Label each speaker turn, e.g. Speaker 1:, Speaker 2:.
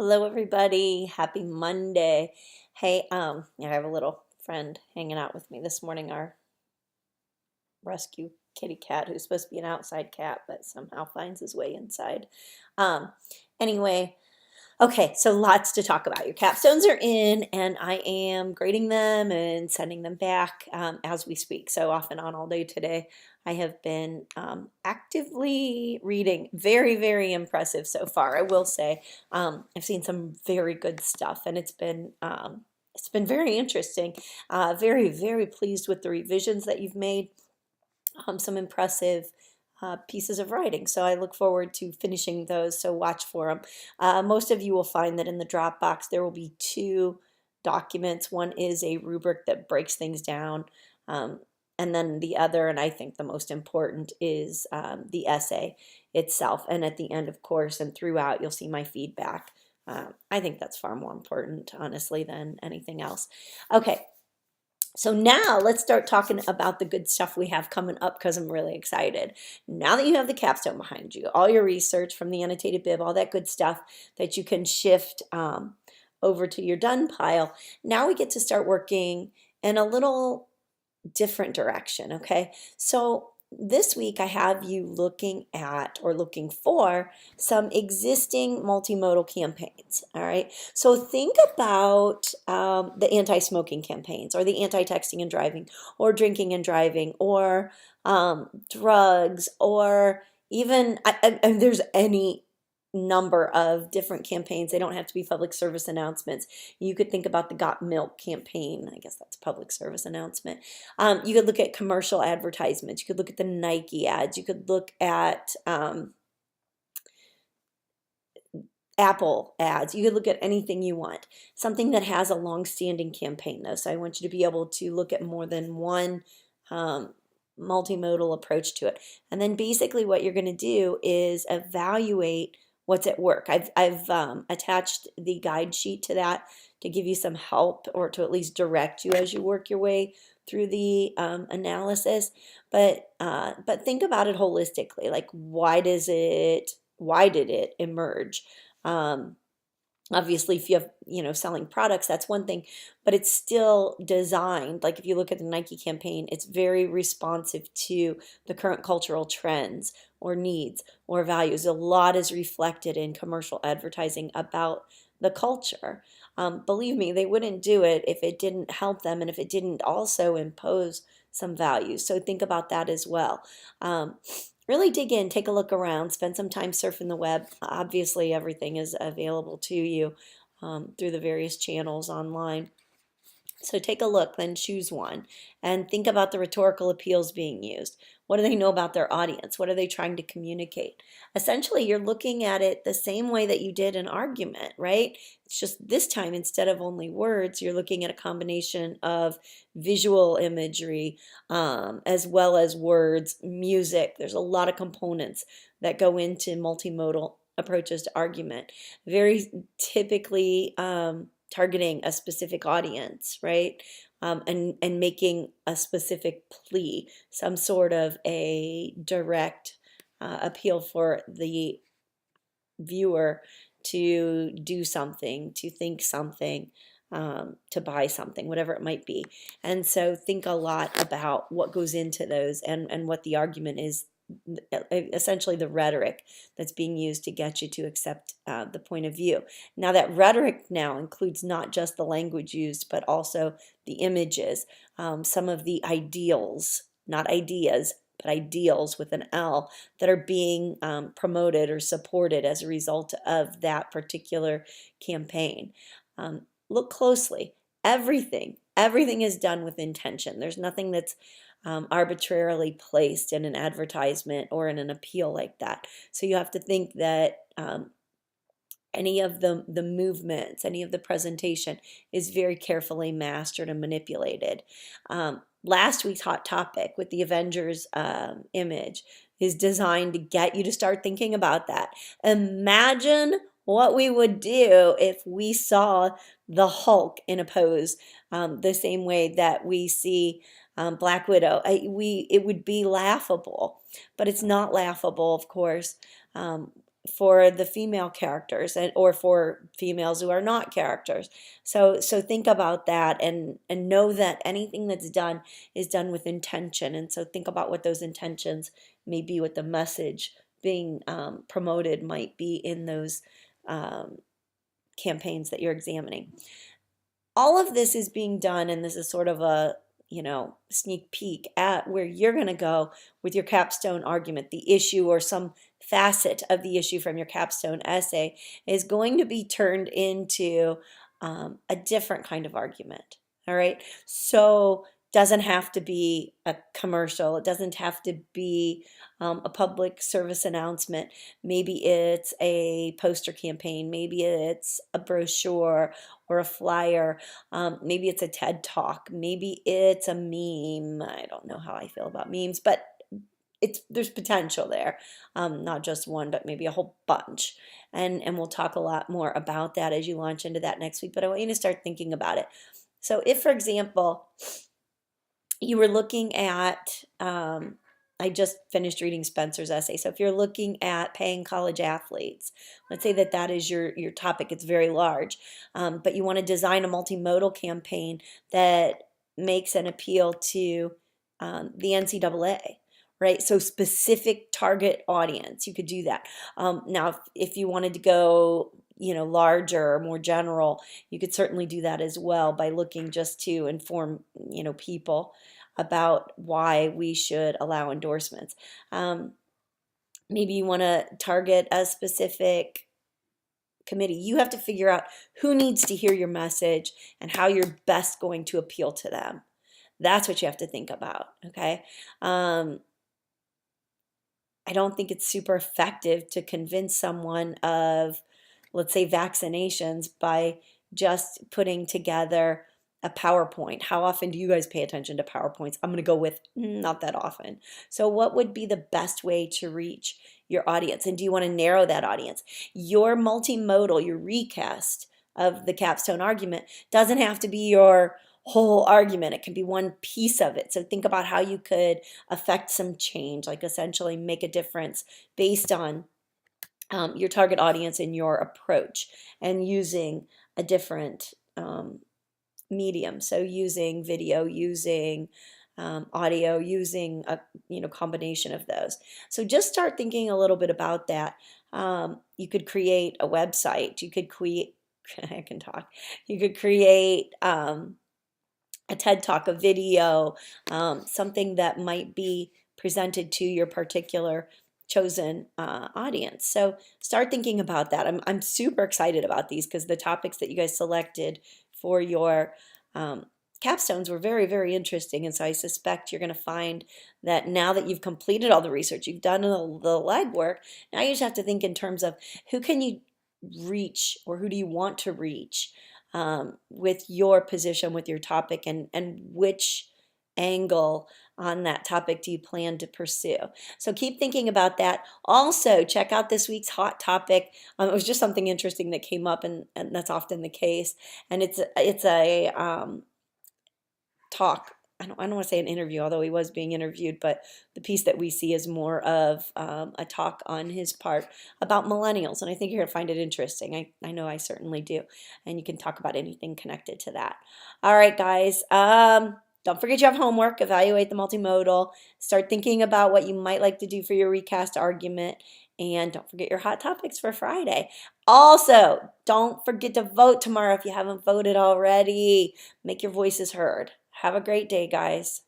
Speaker 1: Hello, everybody. Happy Monday. Hey, I have a little friend hanging out with me this morning, our rescue kitty cat who's supposed to be an outside cat, but somehow finds his way inside. Um, anyway, okay, so lots to talk about. Your capstones are in, and I am grading them and sending them back as we speak. So off and on all day today. I have been actively reading. Very, very impressive so far, I will say. I've seen some very good stuff, and it's been very interesting. Very, very pleased with the revisions that you've made. Some impressive pieces of writing. So I look forward to finishing those. So watch for them. Most of you will find that in the Dropbox there will be two documents. One is a rubric that breaks things down. And then the other, and I think the most important, is the essay itself. And at the end, of course, and throughout, you'll see my feedback. I think that's far more important, honestly, than anything else. Okay, so now let's start talking about the good stuff we have coming up because I'm really excited. Now that you have the capstone behind you, all your research from the annotated bib, all that good stuff that you can shift over to your done pile, now we get to start working in a little different direction, okay? So this week I have you looking at or looking for some existing multimodal campaigns, all right? So think about the anti-smoking campaigns or the anti-texting and driving or drinking and driving or drugs or even, there's any number of different campaigns. They don't have to be public service announcements. You could think about the Got Milk campaign. I guess that's a public service announcement. You could look at commercial advertisements. You could look at the Nike ads. You could look at Apple ads. You could look at anything you want. Something that has a long-standing campaign, though. So I want you to be able to look at more than one multimodal approach to it. And then basically what you're going to do is evaluate what's at work. I've attached the guide sheet to that to give you some help or to at least direct you as you work your way through the analysis. But think about it holistically. Like, why did it emerge? Obviously, if you have, selling products, that's one thing, but it's still designed. Like if you look at the Nike campaign, it's very responsive to the current cultural trends or needs or values. A lot is reflected in commercial advertising about the culture. Believe me, they wouldn't do it if it didn't help them and if it didn't also impose some values. So think about that as well. Really dig in, take a look around, spend some time surfing the web. Obviously, everything is available to you through the various channels online. So take a look, then choose one, and think about the rhetorical appeals being used. What do they know about their audience? What are they trying to communicate? Essentially, you're looking at it the same way that you did an argument, right? It's just this time, instead of only words, you're looking at a combination of visual imagery as well as words, music. There's a lot of components that go into multimodal approaches to argument. Very typically, targeting a specific audience, right? And making a specific plea, some sort of a direct appeal for the viewer to do something, to think something, to buy something, whatever it might be. And so think a lot about what goes into those and what the argument is, essentially the rhetoric that's being used to get you to accept the point of view. Now that rhetoric now includes not just the language used, but also the images, some of the ideals, not ideas, but ideals with an L that are being promoted or supported as a result of that particular campaign. Look closely. Everything is done with intention. There's nothing that's arbitrarily placed in an advertisement or in an appeal like that. So you have to think that any of the movements, any of the presentation is very carefully mastered and manipulated. Last week's hot topic with the Avengers image is designed to get you to start thinking about that. Imagine what we would do if we saw the Hulk in a pose the same way that we see Black Widow. It would be laughable, but it's not laughable, of course, for the female characters, and or for females who are not characters. So think about that, and know that anything that's done is done with intention. And so think about what those intentions may be, what the message being promoted might be in those um, campaigns that you're examining. All of this is being done, and this is sort of a sneak peek at where you're going to go with your capstone argument. The issue, or some facet of the issue from your capstone essay, is going to be turned into a different kind of argument. All right, so doesn't have to be a commercial. It doesn't have to be a public service announcement. Maybe it's a poster campaign. Maybe it's a brochure or a flyer. Maybe it's a TED Talk. Maybe it's a meme. I don't know how I feel about memes, but there's potential there. Not just one, but maybe a whole bunch. And we'll talk a lot more about that as you launch into that next week. But I want you to start thinking about it. So if, for example, you were looking at, I just finished reading Spencer's essay. So if you're looking at paying college athletes, let's say that that is your topic. It's very large, but you want to design a multimodal campaign that makes an appeal to the NCAA, right? So specific target audience, you could do that. Now, if you wanted to go larger or more general, you could certainly do that as well by looking just to inform, people about why we should allow endorsements. Maybe you want to target a specific committee. You have to figure out who needs to hear your message and how you're best going to appeal to them. That's what you have to think about, okay? I don't think it's super effective to convince someone of, let's say, vaccinations by just putting together a PowerPoint. How often do you guys pay attention to PowerPoints? I'm going to go with not that often. So what would be the best way to reach your audience? And do you want to narrow that audience? Your multimodal, your recast of the capstone argument doesn't have to be your whole argument. It can be one piece of it. So think about how you could affect some change, like essentially make a difference based on your target audience and your approach, and using a different medium. So using video, using audio, using a combination of those. So just start thinking a little bit about that. You could create a website. You could create, I can talk. You could create a TED Talk, a video, something that might be presented to your particular chosen audience. So start thinking about that. I'm super excited about these because the topics that you guys selected for your capstones were very, very interesting. And so I suspect you're going to find that now that you've completed all the research, you've done the legwork, now you just have to think in terms of who can you reach, or who do you want to reach with your position, with your topic, and which angle on that topic do you plan to pursue. So keep thinking about that. Also, check out this week's hot topic. It was just something interesting that came up, and that's often the case. And it's a talk. I don't want to say an interview, although he was being interviewed, but the piece that we see is more of a talk on his part about millennials. And I think you're going to find it interesting. I know I certainly do. And you can talk about anything connected to that. All right, guys. Don't forget you have homework. Evaluate the multimodal. Start thinking about what you might like to do for your recast argument. And don't forget your hot topics for Friday. Also, don't forget to vote tomorrow if you haven't voted already. Make your voices heard. Have a great day, guys.